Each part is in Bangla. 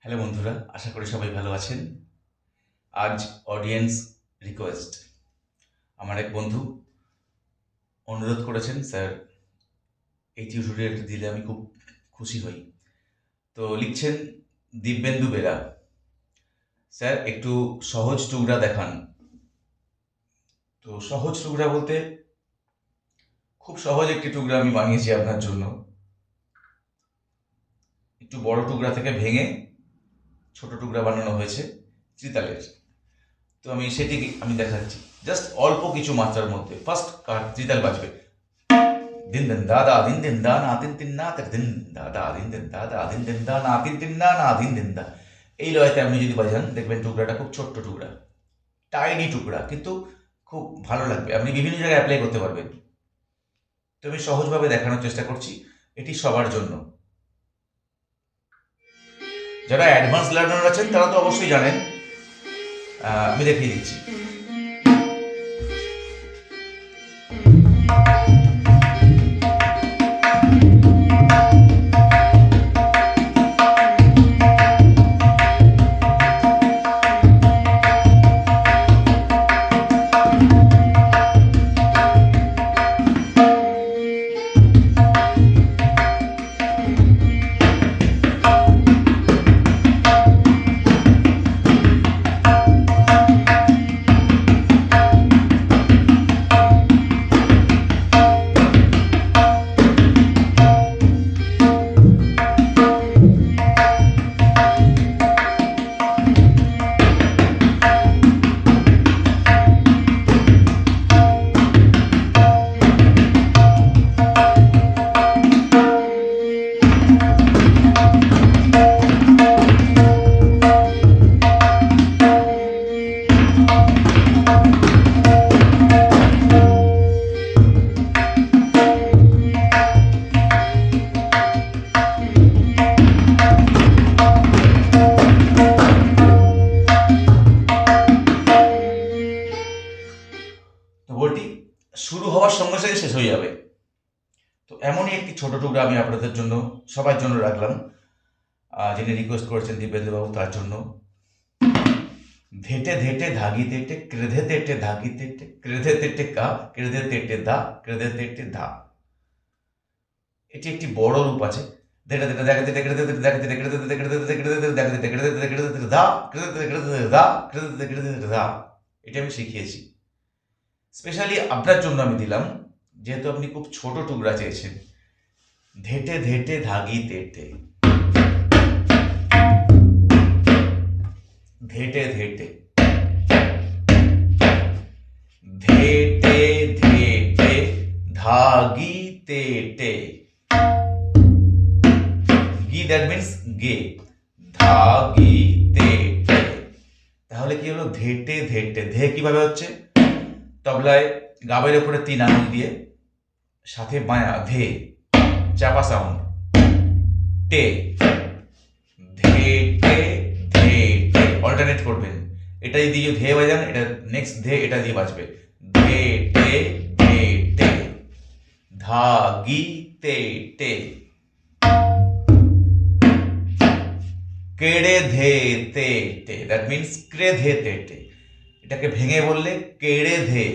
হ্যালো বন্ধুরা, আশা করি সবাই ভালো আছেন। আজ অডিয়েন্স রিকোয়েস্ট, আমার এক বন্ধু অনুরোধ করেছেন, স্যার এই টিউটোরিয়ালটা দিলে আমি খুব খুশি হই। তো লিখছেন দিব্যেন্দু বেরা, স্যার একটু সহজ টুকরা দেখান। তো সহজ টুকরা বলতে খুব সহজ একটি টুকরা আমি বানিয়েছি আপনার জন্য। একটু বড় টুকরা থেকে ভেঙে ছোট টুকরা বানানো হয়েছে চিতালের। তো সেটি দেখাচ্ছি জাস্ট অল্প কিছু মাত্রার মধ্যে। ফার্স্ট চিতাল বাজবে দিন দিন দাদা দিন দিন দা না তিন তিন না তার দিন দাদা দিন দিন দাদা দিন দিন দা না তিন তিন না না দিন দিন দা। এই লয়তে আপনি যদি বাজান দেখবেন টুকরাটা খুব ছোট্ট টুকরা, টাইনি টুকরা, কিন্তু খুব ভালো লাগবে। আপনি বিভিন্ন জায়গায় অ্যাপ্লাই করতে পারবেন। তো আমি সহজভাবে দেখানোর চেষ্টা করছি, এটি সবার জন্য। যারা অ্যাডভান্স লার্নার আছেন তারা তো অবশ্যই জানেন। আমি দেখিয়ে দিচ্ছি। বইটি শুরু হওয়ার সঙ্গে সঙ্গে শেষ হয়ে যাবে। তো এমনই একটি ছোট টুকরা আমি আপনাদের জন্য, সবার জন্য রাখলাম। যিনি রিকোয়েস্ট করেছেন দিব্যেন্দুবাবু, তার জন্য। ধেটে ধেটে ধাগি তেটে ক্রেধে তেটে ধাগি তেটে ক্রেধে তেটে কা ক্রেধে তেটে দা ক্রেধে তেটে ধা। এটি একটি বড় রূপ আছে। ধেটে ধেটে দেখা তেটে ক্রেধে তেটে দেখা তেটে ক্রেধে তেটে ক্রেধে তেটে ক্রেধে তেটে দেখা তেটে ক্রেধে তেটে ক্রেধে তেটে দা ক্রেধে তেটে ক্রেধে তেটে দা ক্রেধে তেটে ক্রেধে তেটে দা। এটা আমি শিখিয়েছি স্পেশালি আপনার জন্য। আমি দিলাম যেহেতু আপনি খুব ছোট টুকরা চেয়েছেন। ধেটে ধেটে ধাগি তেটে ধেটে ধেটে ধেটে ধেটে ধাগি তেটে। গি দ্যাট মিনস গে, ধাগি তেটে। তাহলে কি হলো? ধেটে ধেটে। ধে কিভাবে হচ্ছে? তবলায় গাবের উপরে 3 আঙুল দিয়ে, সাথে বায়া ধে, চাপা সাউন্ড, টে, ধেটে ধেটে। অল্টারনেট করবেন। এটা দিয়ে ধে বাজান, এটা নেক্সট ধে এটা দিয়ে বাজবে। ধেটে ধেটে ধাগি তেটে। কেড়ে ধে তেটে, দ্যাট মিনস ক্রেধে তেটে। এটাকে ভেঙে বললে কেড়ে ধে,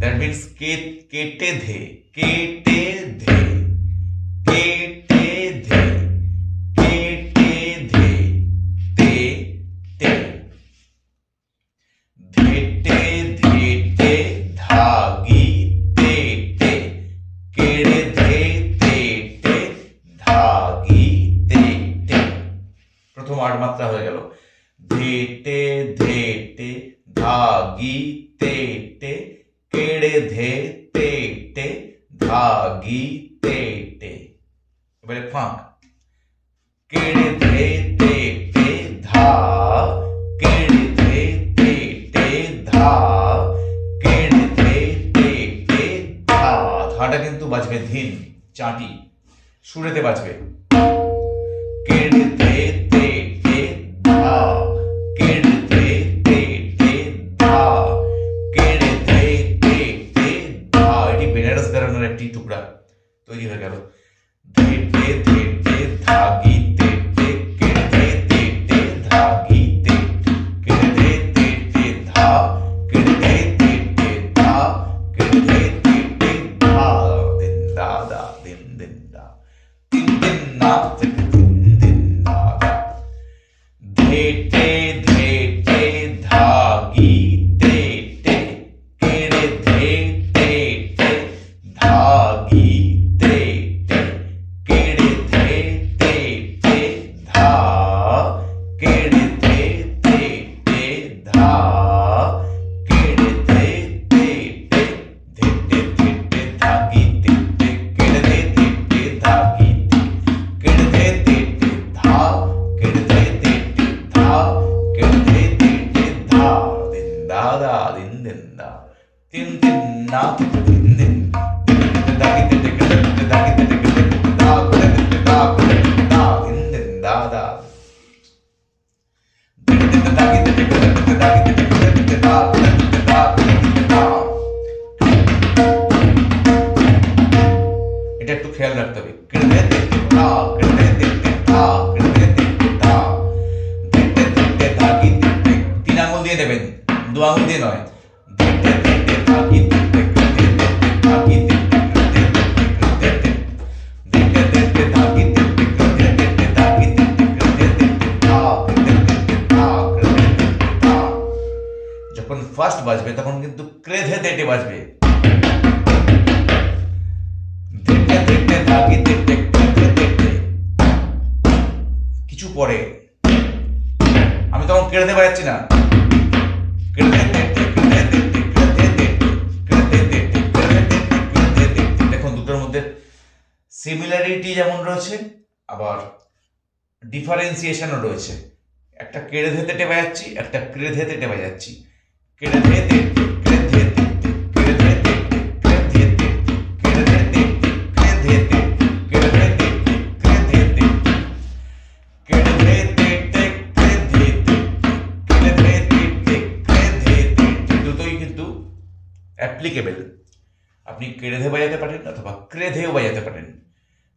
দ্যাট মিনস কেটে ধে, কেটে ধে, কেটে ধে, কেটে ধে, তে তে। ধেটে ধেটে ধাগি তেটে, কেড়ে ধে তেটে ধাগি তেটে। প্রথম 8 মাত্রা হয়ে গেল। ধেটে ধেটে ধাগি তেটে, কেড়ে ধে তেটে ধাগি তেটে। এবারে ফাঁক। কেড়ে ধে তেটে ধা, কেড়ে ধে তেটে ধা, কেড়ে ধে তেটে ধা। ধাটা কিন্তু বাজবে ধীন, চাটি সুরেতে বাজবে। কেড়ে ধে তেটে ধা, কেড়ে ধে তেটে ধা, কেড়ে ধে তেটে ধা। এটি বেনারস ঘরানার একটি টুকরা তৈরি হয়ে গেল। ধেটে ধেটে ধাগি তেটে, কেড়ে তিন তিন না তিন তিন দাগি তিন দাগি তিন দা তিন দা তিন তিন দা দা দাগি তিন দাগি তিন দা দা দা। এটা একটু খেয়াল রাখতে হবে। তিন আঙুল দিয়ে দেবেন, দু আঙুল দিয়ে নয়। যখন ফার্স্ট বাজবে তখন কিন্তু ক্রেধে দেটে বাজবে। কিছু পরে আমি তখন ক্রেধে বাজাচ্ছি না, দেখুন দুটোর মধ্যে সিমিলারিটি যেমন রয়েছে আবার ডিফারেন্সিয়েশনও রয়েছে। একটা ক্রেধে তেটে বাজাচ্ছি, একটা ক্রেধে তেটে বাজাচ্ছি। ক্রেধে তেটে ক্রেধে তেটে ক্রেধে তেটে ক্রেধে তেটে ক্রেধে তেটে ক্রেধে তেটে ক্রেধে তেটে ক্রেধে তেটে ক্রেধে তেটে ক্রেধে তেটে ক্রেধে তেটে দুটোই কিন্তু অ্যাপ্লিকেবল। আপনি ক্রেধে বাজাতে পারেন অথবা ক্রেধেও বাজাতে পারেন।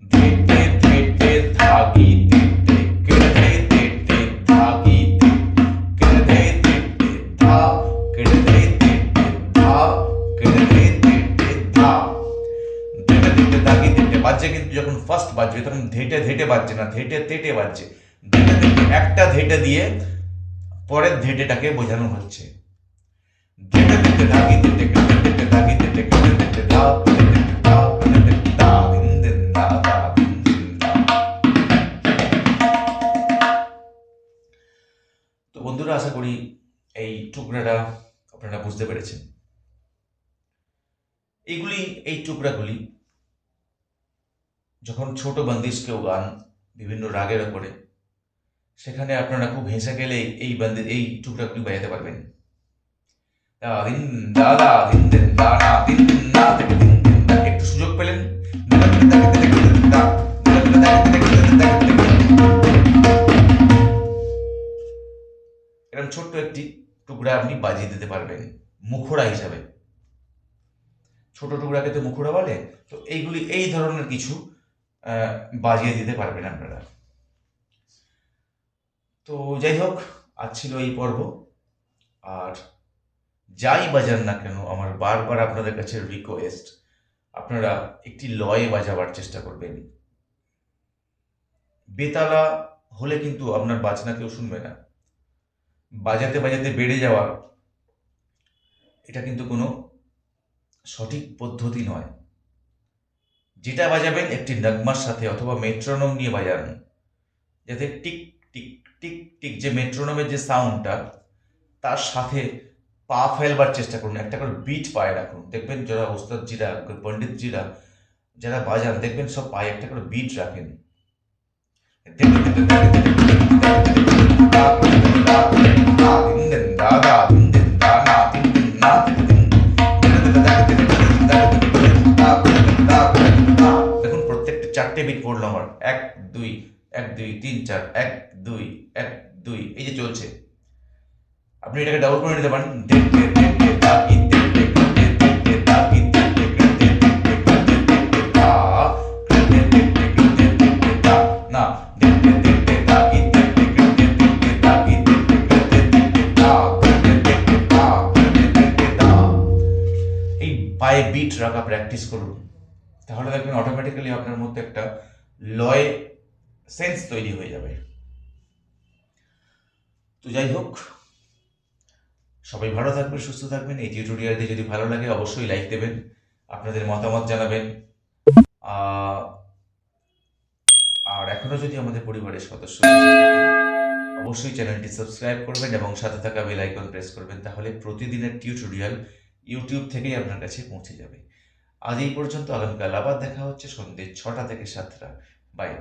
ধেটে ধেটে ধাগি তেটে ক্রেধে তেটে ধাগি ক্রেধে তেটে ধা ক্রেধে তেটে ধা ক্রেধে তেটে ধা। ধেটে ধেটে ধাগি তেটে বাজছে, কিন্তু যখন ফার্স্ট বাজবে তখন ধেটে ধেটে বাজছে না, ধেটে তেটে বাজছে। ধেটে ধেটে একটা ধেটে দিয়ে পরের ধেটেটাকে বোঝানো হচ্ছে। ধেটে ধেটে ধাগি তেটে ক্রেধে তেটে ধাগি তেটে ক্রেধে তেটে ধা ক্রেধে তেটে ধা ক্রেধে তেটে ধা দিন দিন দা দা দিন দিন দা। তো বন্ধুরা, আশা করি এই টুকরাটা আপনারা বুঝতে পেরেছেন। এই টুকরাগুলি যখন ছোট বন্দিশ কেউ গান বিভিন্ন রাগের ওপরে, সেখানে আপনারা খুব হেসে গেলে এই টুকরাগুলি বাজাতে পারবেন। দা দিন দা দা দিন দিন দা না দিন দিন না দিন দিন দা। একটু সুযোগ পেলেন, এরকম ছোট্ট একটি টুকরা আপনি বাজিয়ে দিতে পারবেন মুখোড়া হিসাবে। ছোট টুকরাকে তো মুখোড়া বলে, তো এইগুলি এই ধরনের কিছু বাজিয়ে দিতে পারবেন আপনারা। তো যাই হোক, আজ ছিল এই পর্ব। আর যাই বাজান না কেন, আমার বারবার আপনাদের কাছে রিকোয়েস্ট, আপনারা একটি লয়ে বাজাবার চেষ্টা করবেন। বেতালা হলে কিন্তু আপনার বাজনা কেউ শুনবে না। বাজাতে বাজাতে বেড়ে যাওয়া, এটা কিন্তু কোনো সঠিক পদ্ধতি নয়। যেটা বাজাবেন একটি নগমার সাথে অথবা মেট্রোনোম নিয়ে বাজান, যাতে টিক টিক টিক টিক যে মেট্রোনোমের যে সাউন্ডটা, তার সাথে পা ফেলবার চেষ্টা করুন। একটা করে বিট পায়ে রাখুন। দেখবেন যারা ওস্তাদজিরা, পণ্ডিতজিরা যারা বাজান, দেখবেন সব পায়ে একটা করে বিট রাখেন। দেখুন প্রত্যেকটা 4টে বিট পড়লো আমার। 1 2 1 2 3 4 1 2 1 2, এই যে চলছে। আপনি এটাকে ডাবল করে নিতে পারেন। না, এই পায়ে বিট রাখা প্র্যাকটিস করুন, তাহলে দেখবেন অটোমেটিক্যালি আপনার মধ্যে একটা লয় সেন্স তৈরি হয়ে যাবে। তো যাই হোক, সবাই ভালো থাকবেন, সুস্থ থাকবেন। এই টিউটোরিয়ালটি যদি ভালো লাগে অবশ্যই লাইক দেবেন, আপনাদের মতামত জানাবেন। আর এখনো যদি আমাদের পরিবারের সদস্য অবশ্যই চ্যানেলটি সাবস্ক্রাইব করবেন এবং সাথে থাকা বেল আইকন প্রেস করবেন, তাহলে প্রতিদিনের টিউটোরিয়াল ইউটিউব থেকেই আপনার কাছে পৌঁছে যাবে। আজ এই পর্যন্ত। আগামীকাল আবার দেখা হচ্ছে সন্ধ্যে 6টা থেকে 7টা। বাই।